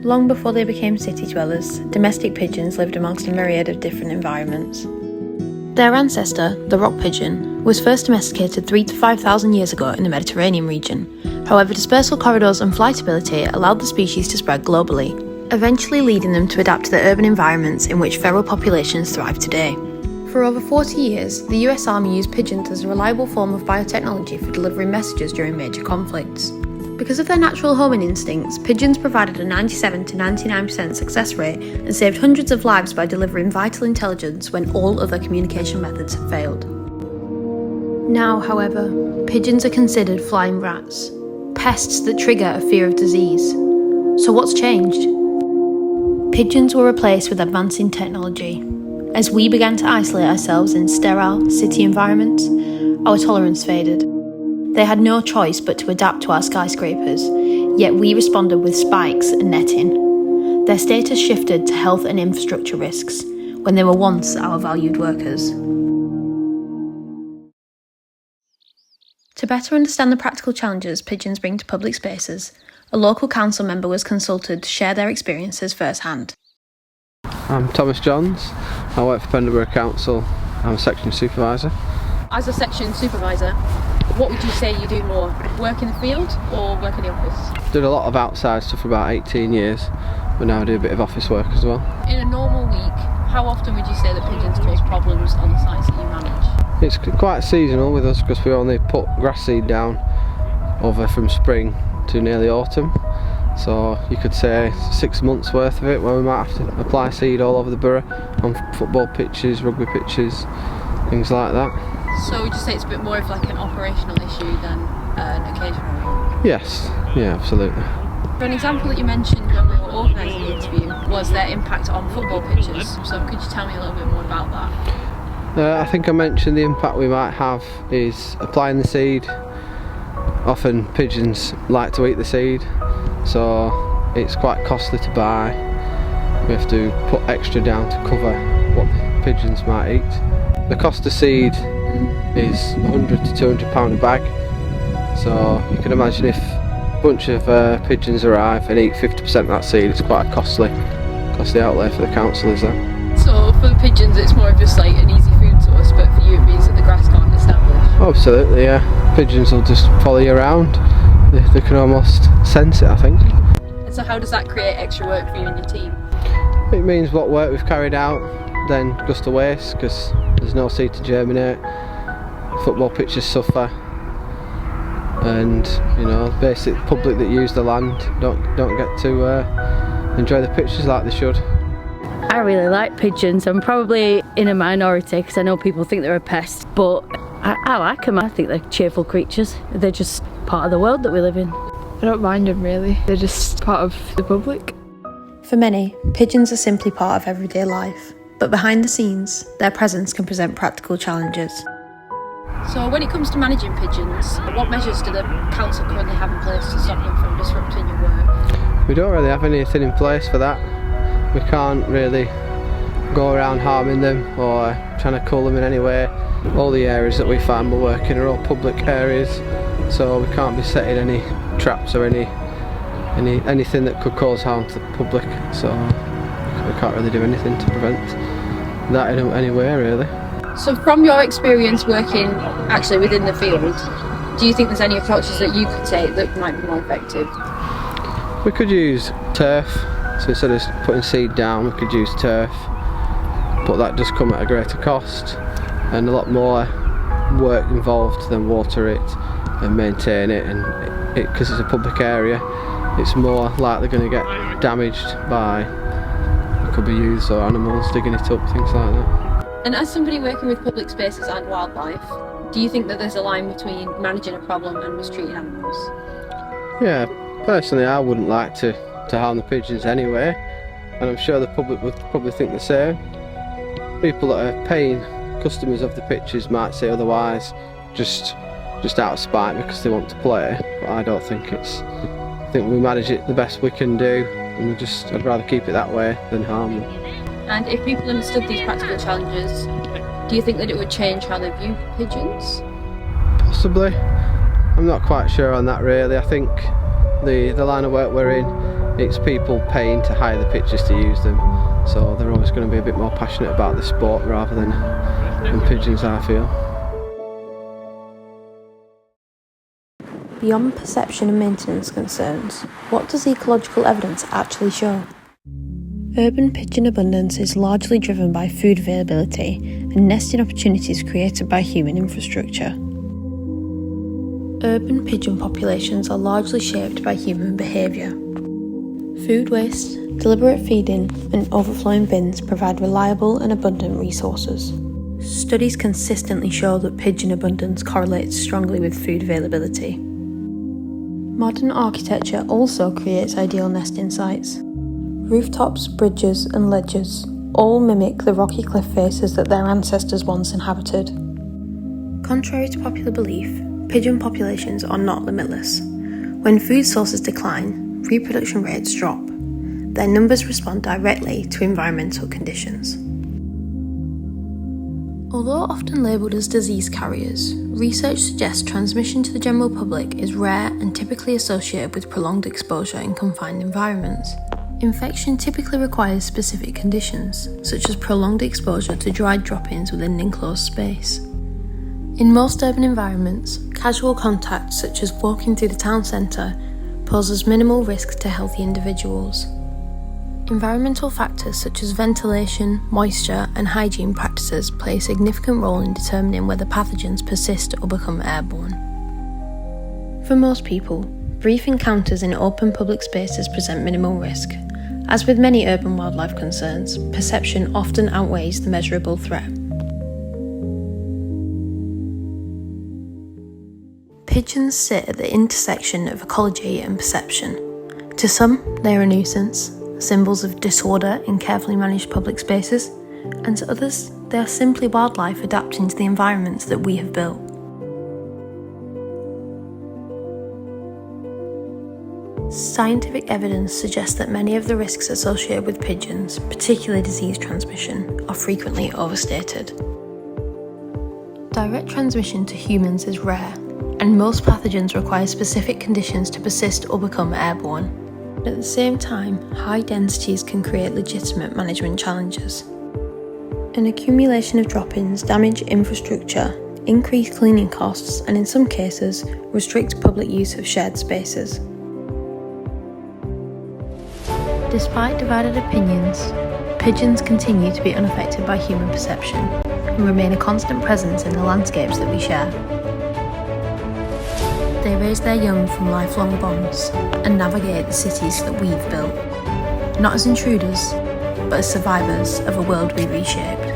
Long before they became city dwellers, domestic pigeons lived amongst a myriad of different environments. Their ancestor, the rock pigeon, was first domesticated 3,000 to 5,000 years ago in the Mediterranean region. However, dispersal corridors and flightability allowed the species to spread globally, eventually leading them to adapt to the urban environments in which feral populations thrive today. For over 40 years, the US Army used pigeons as a reliable form of biotechnology for delivering messages during major conflicts. Because of their natural homing instincts, pigeons provided a 97 to 99% success rate and saved hundreds of lives by delivering vital intelligence when all other communication methods have failed. Now, however, pigeons are considered flying rats, pests that trigger a fear of disease. So what's changed? Pigeons were replaced with advancing technology. As we began to isolate ourselves in sterile city environments, our tolerance faded. They had no choice but to adapt to our skyscrapers, yet we responded with spikes and netting. Their status shifted to health and infrastructure risks, when they were once our valued workers. To better understand the practical challenges pigeons bring to public spaces, a local council member was consulted to share their experiences firsthand. I'm Thomas Johns. I work for Penderbury Council. I'm a section supervisor. As a section supervisor, what would you say you do more? Work in the field or work in the office? Did a lot of outside stuff for about 18 years, but now I do a bit of office work as well. In a normal week, how often would you say that pigeons cause problems on the sites that you manage? It's quite seasonal with us because we only put grass seed down over from spring to nearly autumn. So you could say 6 months worth of it where we might have to apply seed all over the borough, on football pitches, rugby pitches, things like that. So would you say it's a bit more of like an operational issue than an occasional one? Yes, yeah, absolutely. For an example that you mentioned when we were organising the interview was their impact on football pitches. So could you tell me a little bit more about that? I think I mentioned the impact we might have is applying the seed. Often pigeons like to eat the seed, so it's quite costly to buy. We have to put extra down to cover what the pigeons might eat. The cost of seed is £100 to £200 a bag, so you can imagine if a bunch of pigeons arrive and eat 50% of that seed, it's quite a costly outlay for the council, is that? So for the pigeons it's more of just like an easy food source, but for you it means that the grass can't establish? Oh, absolutely, yeah. Pigeons will just follow you around. They can almost sense it, I think. And so how does that create extra work for you and your team? It means what work we've carried out then goes to waste because there's no seed to germinate. Football pitches suffer, and basic public that use the land don't get to enjoy the pitches like they should. I really like pigeons. I'm probably in a minority because I know people think they're a pest, but I like them. I think they're cheerful creatures. They're just part of the world that we live in. I don't mind them really. They're just part of the public. For many, pigeons are simply part of everyday life, but behind the scenes, their presence can present practical challenges. So when it comes to managing pigeons, what measures do the council currently have in place to stop them from disrupting your work? We don't really have anything in place for that. We can't really go around harming them or trying to cull them in any way. All the areas that we find we're working are all public areas, so we can't be setting any traps or anything that could cause harm to the public, so we can't really do anything to prevent that in any way really. So from your experience working actually within the field, do you think there's any approaches that you could take that might be more effective? We could use turf, so instead of putting seed down we could use turf, but that does come at a greater cost and a lot more work involved than water it and maintain it, and because it's a public area it's more likely going to get damaged by, it could be youths or animals digging it up, things like that. And as somebody working with public spaces and wildlife, do you think that there's a line between managing a problem and mistreating animals? Yeah, personally I wouldn't like to harm the pigeons anyway, and I'm sure the public would probably think the same. People that are paying customers of the pitches might say otherwise, just out of spite because they want to play, but I don't think I think we manage it the best we can do, and I'd rather keep it that way than harm them. And if people understood these practical challenges, do you think that it would change how they view pigeons? Possibly. I'm not quite sure on that really. I think the line of work we're in it's people paying to hire the pitches to use them, so they're always going to be a bit more passionate about the sport rather than pigeons, I feel. Beyond perception and maintenance concerns, what does ecological evidence actually show? Urban pigeon abundance is largely driven by food availability and nesting opportunities created by human infrastructure. Urban pigeon populations are largely shaped by human behaviour. Food waste, deliberate feeding, and overflowing bins provide reliable and abundant resources. Studies consistently show that pigeon abundance correlates strongly with food availability. Modern architecture also creates ideal nesting sites. Rooftops, bridges, and ledges all mimic the rocky cliff faces that their ancestors once inhabited. Contrary to popular belief, pigeon populations are not limitless. When food sources decline, reproduction rates drop. Their numbers respond directly to environmental conditions. Although often labelled as disease carriers, research suggests transmission to the general public is rare and typically associated with prolonged exposure in confined environments. Infection typically requires specific conditions, such as prolonged exposure to dried droppings within an enclosed space. In most urban environments, casual contact, such as walking through the town centre, poses minimal risk to healthy individuals. Environmental factors such as ventilation, moisture, and hygiene practices play a significant role in determining whether pathogens persist or become airborne. For most people, brief encounters in open public spaces present minimal risk. As with many urban wildlife concerns, perception often outweighs the measurable threat. Pigeons sit at the intersection of ecology and perception. To some, they are a nuisance, symbols of disorder in carefully managed public spaces, and to others, they are simply wildlife adapting to the environments that we have built. Scientific evidence suggests that many of the risks associated with pigeons, particularly disease transmission, are frequently overstated. Direct transmission to humans is rare, and most pathogens require specific conditions to persist or become airborne. At the same time, high densities can create legitimate management challenges. An accumulation of droppings damage infrastructure, increase cleaning costs, and in some cases, restrict public use of shared spaces. Despite divided opinions, pigeons continue to be unaffected by human perception and remain a constant presence in the landscapes that we share. They raise their young from lifelong bonds and navigate the cities that we've built, not as intruders, but as survivors of a world we reshaped.